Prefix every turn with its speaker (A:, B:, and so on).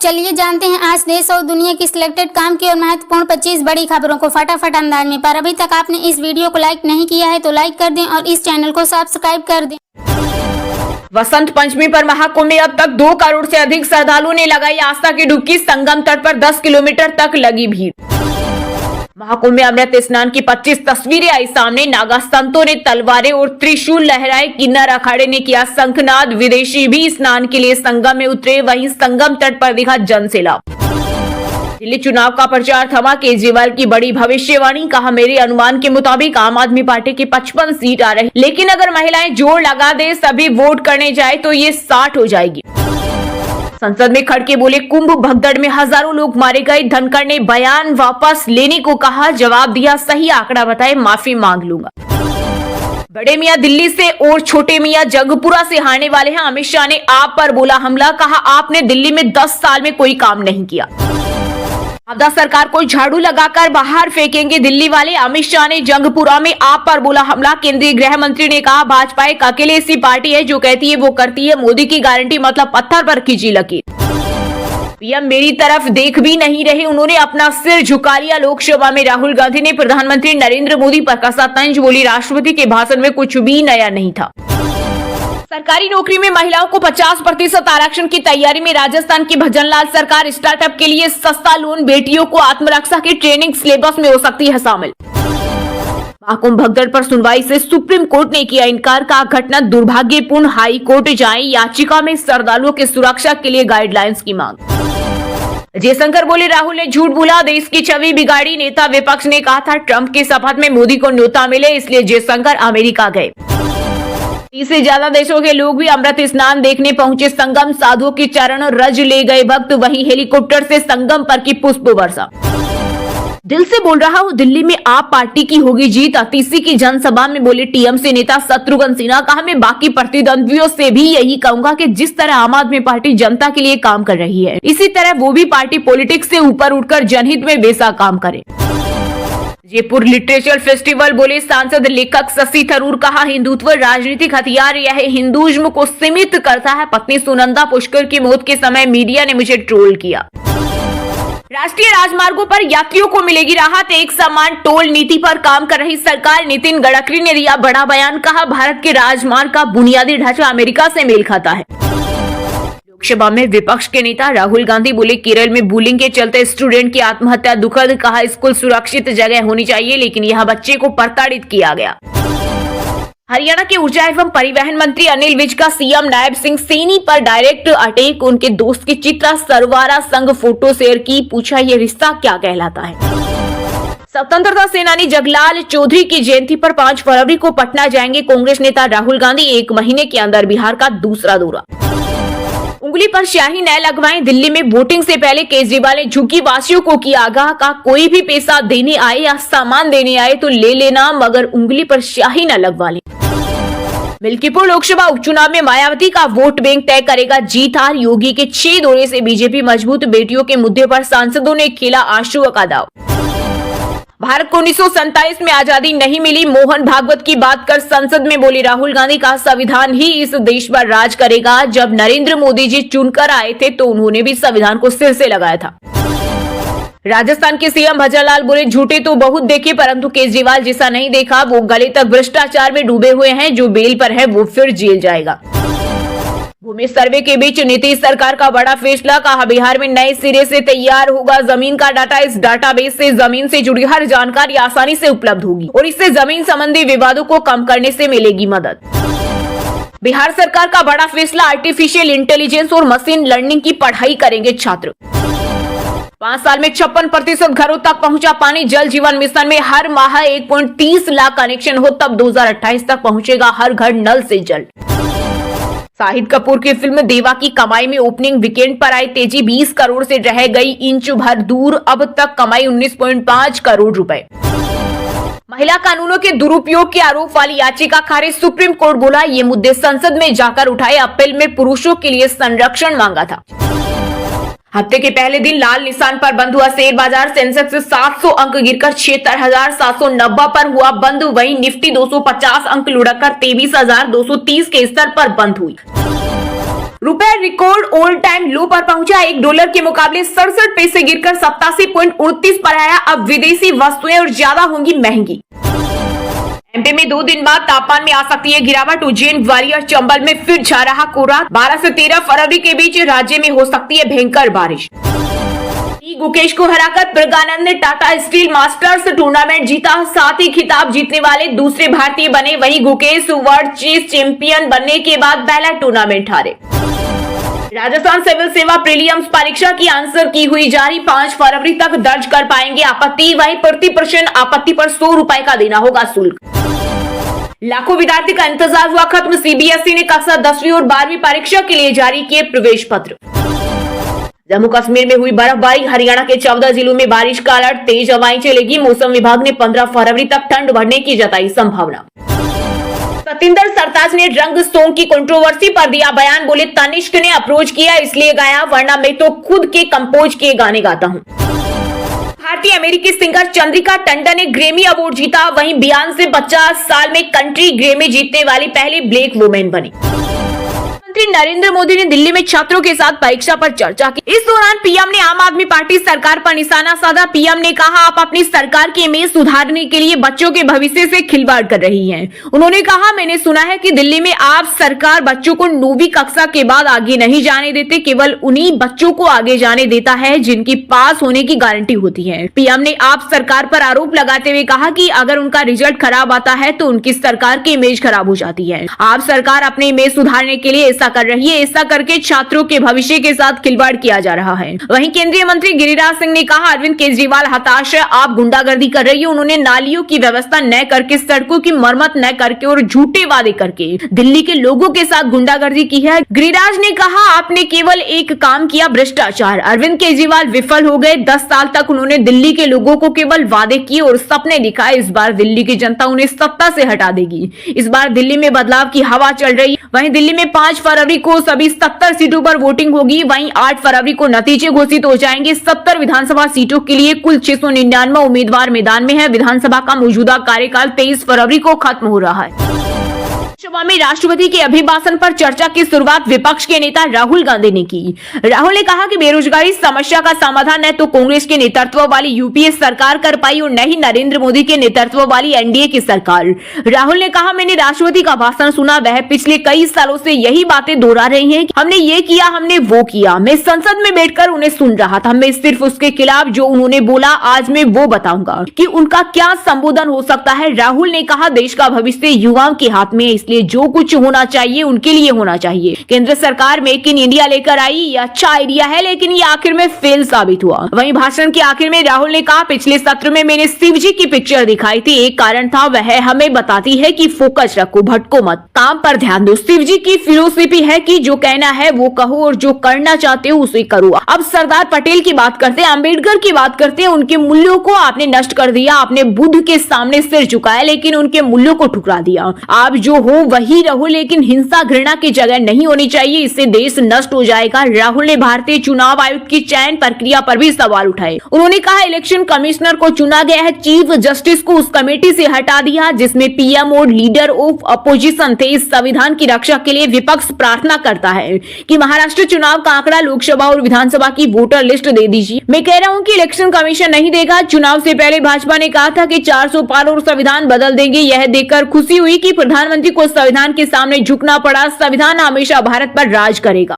A: चलिए जानते हैं आज देश और दुनिया की सिलेक्टेड काम की और महत्वपूर्ण 25 बड़ी खबरों को फटाफट अंदाज में। पर अभी तक आपने इस वीडियो को लाइक नहीं किया है तो लाइक कर दें और इस चैनल को सब्सक्राइब कर दें।
B: वसंत पंचमी पर महाकुंभ में अब तक 2 करोड़ से अधिक श्रद्धालुओं ने लगाई आस्था की डुबकी। संगम तट पर 10 किलोमीटर तक लगी भीड़। महाकुंभ में अमृत स्नान की 25 तस्वीरें आई सामने। नागा संतों ने तलवारें और त्रिशूल लहराए। किन्नर अखाड़े ने किया शंखनाद। विदेशी भी स्नान के लिए संगम में उतरे। वहीं संगम तट पर दिखा जनसैलाब। दिल्ली चुनाव का प्रचार थमा। केजरीवाल की बड़ी भविष्यवाणी। कहा, मेरे अनुमान के मुताबिक आम आदमी पार्टी की 55 सीट आ रही, लेकिन अगर महिलाएं जोर लगा दे, सभी वोट करने जाए तो ये 60 हो जाएगी। संसद में खड़के बोले, कुंभ भगदड़ में हजारों लोग मारे गए। धनखड़ ने बयान वापस लेने को कहा। जवाब दिया, सही आंकड़ा बताए माफी मांग लूंगा। बड़े मियां दिल्ली से और छोटे मियां जंगपुरा से हारने वाले हैं। अमित शाह ने आप पर बोला हमला। कहा, आपने दिल्ली में 10 साल में कोई काम नहीं किया। आपदा सरकार को झाड़ू लगाकर बाहर फेंकेंगे दिल्ली वाले। अमित शाह ने जंगपुरा में आप पर बोला हमला। केंद्रीय गृह मंत्री ने कहा, भाजपा एक अकेले ऐसी पार्टी है जो कहती है वो करती है। मोदी की गारंटी मतलब पत्थर पर खींची लकीर। पीएम मेरी तरफ देख भी नहीं रहे, उन्होंने अपना सिर झुका लिया। लोकसभा में राहुल गांधी ने प्रधानमंत्री नरेंद्र मोदी पर कसा तंज। बोली, राष्ट्रपति के भाषण में कुछ भी नया नहीं था। सरकारी नौकरी में महिलाओं को 50% आरक्षण की तैयारी में राजस्थान की भजनलाल सरकार। स्टार्टअप के लिए सस्ता लोन। बेटियों को आत्मरक्षा की ट्रेनिंग सिलेबस में हो सकती है शामिल। महाकुंभ भगदड़ पर सुनवाई से सुप्रीम कोर्ट ने किया इनकार। का घटना दुर्भाग्यपूर्ण, हाई कोर्ट जाए। याचिका में श्रद्धालुओं की सुरक्षा के लिए गाइडलाइंस की मांग। जयशंकर बोले, राहुल ने झूठ बोला, देश की छवि बिगाड़ी। नेता विपक्ष ने कहा था ट्रंप की शपथ में मोदी को न्योता मिले, इसलिए जयशंकर अमेरिका गए। 30 से ज्यादा देशों के लोग भी अमृत स्नान देखने पहुंचे संगम। साधुओं की चरण रज ले गए भक्त। वहीं हेलीकॉप्टर से संगम पर की पुष्प वर्षा। दिल से बोल रहा हूं, दिल्ली में आप पार्टी की होगी जीत। अतीसी की जनसभा में बोले टीएमसी नेता शत्रुघ्न सिन्हा। कहा, मैं बाकी प्रतिद्वंद्वियों से भी यही कहूंगा कि जिस तरह आम आदमी पार्टी जनता के लिए काम कर रही है, इसी तरह वो भी पार्टी पॉलिटिक्स से ऊपर उठकर जनहित में बेसाक काम करे। जयपुर लिटरेचर फेस्टिवल बोले सांसद लेखक शशि थरूर। कहा, हिंदुत्व राजनीतिक हथियार यह हिंदुइज्म को सीमित करता है। पत्नी सुनंदा पुष्कर की मौत के समय मीडिया ने मुझे ट्रोल किया। राष्ट्रीय राजमार्गों पर यात्रियों को मिलेगी राहत। एक समान टोल नीति पर काम कर रही सरकार। नितिन गडकरी ने दिया बड़ा बयान। कहा, भारत के राजमार्ग का बुनियादी ढांचा अमेरिका से मेल खाता है। लोकसभा में विपक्ष के नेता राहुल गांधी बोले, केरल में बुलिंग के चलते स्टूडेंट की आत्महत्या दुखद। कहा, स्कूल सुरक्षित जगह होनी चाहिए, लेकिन यह बच्चे को प्रताड़ित किया गया। हरियाणा के ऊर्जा एवं परिवहन मंत्री अनिल विज का सीएम नायब सिंह सैनी पर डायरेक्ट अटैक। उनके दोस्त की चित्रा सरवारा संग फोटो शेयर की। पूछा, ये रिश्ता क्या कहलाता है। स्वतंत्रता सेनानी जगलाल चौधरी की जयंती पर 5 फरवरी को पटना जाएंगे कांग्रेस नेता राहुल गांधी। 1 महीने के अंदर बिहार का दूसरा दौरा। उंगली पर स्याही न लगवाएं। दिल्ली में वोटिंग से पहले केजरीवाल ने झुग्गी वासियों को किया आगाह। का कोई भी पैसा देने आए या सामान देने आए तो ले लेना, मगर उंगली पर स्याही न लगवा ले। मिल्कीपुर लोकसभा उपचुनाव में मायावती का वोट बैंक तय करेगा जीत हार। योगी के 6 दौरे से बीजेपी मजबूत। बेटियों के मुद्दे पर सांसदों ने खेला आंसुओं का दाव। भारत को 1947 में आजादी नहीं मिली। मोहन भागवत की बात कर संसद में बोले राहुल गांधी। का संविधान ही इस देश पर राज करेगा। जब नरेंद्र मोदी जी चुनकर आए थे तो उन्होंने भी संविधान को सिर से लगाया था। राजस्थान के सीएम भजनलाल बोले, झूठे तो बहुत देखे परंतु केजरीवाल जैसा नहीं देखा। वो गले तक भ्रष्टाचार में डूबे हुए हैं। जो बेल पर है वो फिर जेल जाएगा। भूमि सर्वे के बीच नीतीश सरकार का बड़ा फैसला। कहा, बिहार में नए सिरे से तैयार होगा जमीन का डाटा। इस डाटाबेस से जमीन से जुड़ी हर जानकारी आसानी से उपलब्ध होगी और इससे जमीन संबंधी विवादों को कम करने से मिलेगी मदद। बिहार सरकार का बड़ा फैसला। आर्टिफिशियल इंटेलिजेंस और मशीन लर्निंग की पढ़ाई करेंगे छात्र। 5 साल में 56% घरों तक पहुंचा पानी। जल जीवन मिशन में हर माह 1.30 लाख कनेक्शन हो, तब 2028 तक पहुंचेगा हर घर नल से जल। शाहिद कपूर की फिल्म देवा की कमाई में ओपनिंग वीकेंड पर आई तेजी। 20 करोड़ से रह गई इंच भर दूर। अब तक कमाई 19.5 करोड़ रुपए। महिला कानूनों के दुरुपयोग के आरोप वाली याचिका खारिज। सुप्रीम कोर्ट बोला, ये मुद्दे संसद में जाकर उठाए। अपील में पुरुषों के लिए संरक्षण मांगा था। हफ्ते के पहले दिन लाल निशान पर बंद हुआ शेयर बाजार। सेंसेक्स 700 अंक गिरकर 76,790 पर हुआ बंद। वहीं निफ्टी 250 अंक लुढ़ककर 23,230 के स्तर पर बंद हुई। रुपए रिकॉर्ड ऑल टाइम लो पर पहुंचा। $1 के मुकाबले 67 पैसे गिरकर 87.29 पर आया। अब विदेशी वस्तुएं और ज्यादा होंगी महंगी। एमपी में 2 दिन बाद तापमान में आ सकती है गिरावट। उज्जैन, ग्वालियर, चंबल में फिर छा रहा कोहरा। 12 से 13 फरवरी के बीच राज्य में हो सकती है भयंकर बारिश। गुकेश को हराकर प्रज्ञानंद ने टाटा स्टील मास्टर्स टूर्नामेंट जीता। साथ ही खिताब जीतने वाले दूसरे भारतीय बने। वहीं गुकेश वर्ल्ड चेस चैंपियन बनने के बाद पहला टूर्नामेंट हारे। राजस्थान सिविल सेवा प्रीलिम्स परीक्षा की आंसर की हुई जारी। 5 फरवरी तक दर्ज कर पाएंगे आपत्ति। वहीं प्रति प्रश्न आपत्ति पर 100 रुपए का देना होगा शुल्क। लाखों विद्यार्थी का इंतजार हुआ खत्म। सीबीएसई ने कक्षा 10वीं और 12वीं परीक्षा के लिए जारी किए प्रवेश पत्र। जम्मू कश्मीर में हुई बर्फबारी। हरियाणा के 14 जिलों में बारिश का अलर्ट। तेज हवाएं चलेगी। मौसम विभाग ने 15 फरवरी तक ठंड बढ़ने की जताई संभावना। सतिंदर सरताज ने रंग सॉन्ग की कंट्रोवर्सी पर दिया बयान। बोले तनिष्क ने अप्रोच किया इसलिए गाया, वरना मैं तो खुद के कंपोज किए गाने गाता हूँ। भारतीय अमेरिकी सिंगर चंद्रिका टंडन ने ग्रैमी अवार्ड जीता। वहीं बियॉन्से 50 साल में कंट्री ग्रैमी जीतने वाली पहली ब्लैक वुमेन बनी। प्रधानमंत्री नरेंद्र मोदी ने दिल्ली में छात्रों के साथ परीक्षा पर चर्चा की। इस दौरान पीएम ने आम आदमी पार्टी सरकार पर निशाना साधा। पीएम ने कहा, आप अपनी सरकार की इमेज सुधारने के लिए बच्चों के भविष्य से खिलवाड़ कर रही हैं। उन्होंने कहा, मैंने सुना है कि दिल्ली में आप सरकार बच्चों को 9वीं कक्षा के बाद आगे नहीं जाने देते, केवल उन्हीं बच्चों को आगे जाने देता है जिनकी पास होने की गारंटी होती है। पीएम ने आप सरकार पर आरोप लगाते हुए कहा कि अगर उनका रिजल्ट खराब आता है तो उनकी सरकार की इमेज खराब हो जाती है। आप सरकार अपनी इमेज सुधारने के लिए कर रही है। ऐसा करके छात्रों के भविष्य के साथ खिलवाड़ किया जा रहा है। वहीं केंद्रीय मंत्री गिरिराज सिंह ने कहा, अरविंद केजरीवाल हताश है, आप गुंडागर्दी कर रही है। उन्होंने नालियों की व्यवस्था न करके, सड़कों की मरम्मत न करके और झूठे वादे करके दिल्ली के लोगों के साथ गुंडागर्दी की है। गिरिराज ने कहा, आपने केवल एक काम किया, भ्रष्टाचार। अरविंद केजरीवाल विफल हो गए। 10 साल तक उन्होंने दिल्ली के लोगों को केवल वादे किए और सपने दिखाए। इस बार दिल्ली की जनता उन्हें सत्ता से हटा देगी। इस बार दिल्ली में बदलाव की हवा चल रही है। वहीं दिल्ली में 5 फरवरी को सभी 70 सीटों पर वोटिंग होगी। वहीं 8 फरवरी को नतीजे घोषित हो जाएंगे। 70 विधानसभा सीटों के लिए कुल 699 उम्मीदवार मैदान में है। विधानसभा का मौजूदा कार्यकाल 23 फरवरी को खत्म हो रहा है। लोकसभा में राष्ट्रपति के अभिभाषण पर चर्चा की शुरुआत विपक्ष के नेता राहुल गांधी ने की। राहुल ने कहा कि बेरोजगारी समस्या का समाधान न तो कांग्रेस के नेतृत्व वाली यूपीए सरकार कर पाई और न ही नरेंद्र मोदी के नेतृत्व वाली एनडीए की सरकार। राहुल ने कहा, मैंने राष्ट्रपति का भाषण सुना, वह पिछले कई सालों से यही बातें दोहरा रही हैं कि हमने ये किया, हमने वो किया। मैं संसद में बैठकर उन्हें सुन रहा था। मैं सिर्फ उसके खिलाफ जो उन्होंने बोला आज मैं वो बताऊंगा कि उनका क्या संबोधन हो सकता है। राहुल ने कहा, देश का भविष्य युवाओं के हाथ में, इसलिए जो कुछ होना चाहिए उनके लिए होना चाहिए। केंद्र सरकार मेक इन इंडिया लेकर आई, ये अच्छा आइडिया है, लेकिन ये आखिर में फेल साबित हुआ। वहीं भाषण के आखिर में राहुल ने कहा, पिछले सत्र में मैंने शिव जी की पिक्चर दिखाई थी। एक कारण था, वह हमें बताती है कि फोकस रखो, भटको मत, काम पर ध्यान दो। शिव जी की फिलोसफी है कि जो कहना है वो कहो और जो करना चाहते हो उसे करो। अब सरदार पटेल की बात करते हैं, अम्बेडकर की बात करते हैं। उनके मूल्यों को आपने नष्ट कर दिया। आपने बुद्ध के सामने सिर झुकाया, लेकिन उनके मूल्यों को ठुकरा दिया। आप जो हो वही रहो, लेकिन हिंसा घृणा की जगह नहीं होनी चाहिए, इससे देश नष्ट हो जाएगा। राहुल ने भारतीय चुनाव आयुक्त की चयन प्रक्रिया पर भी सवाल उठाए। उन्होंने कहा, इलेक्शन कमिश्नर को चुना गया है, चीफ जस्टिस को उस कमेटी से हटा दिया जिसमें पीएम और लीडर ऑफ अपोजिशन थे। इस संविधान की रक्षा के लिए विपक्ष प्रार्थना करता है कि महाराष्ट्र चुनाव का आंकड़ा लोकसभा और विधानसभा की वोटर लिस्ट दे दीजिए। मैं कह रहा हूं कि इलेक्शन कमीशन नहीं देगा। चुनाव से पहले भाजपा ने कहा था कि 400 पार और संविधान बदल देंगे। यह देखकर खुशी हुई कि प्रधानमंत्री को संविधान के सामने झुकना पड़ा। संविधान हमेशा भारत पर राज करेगा।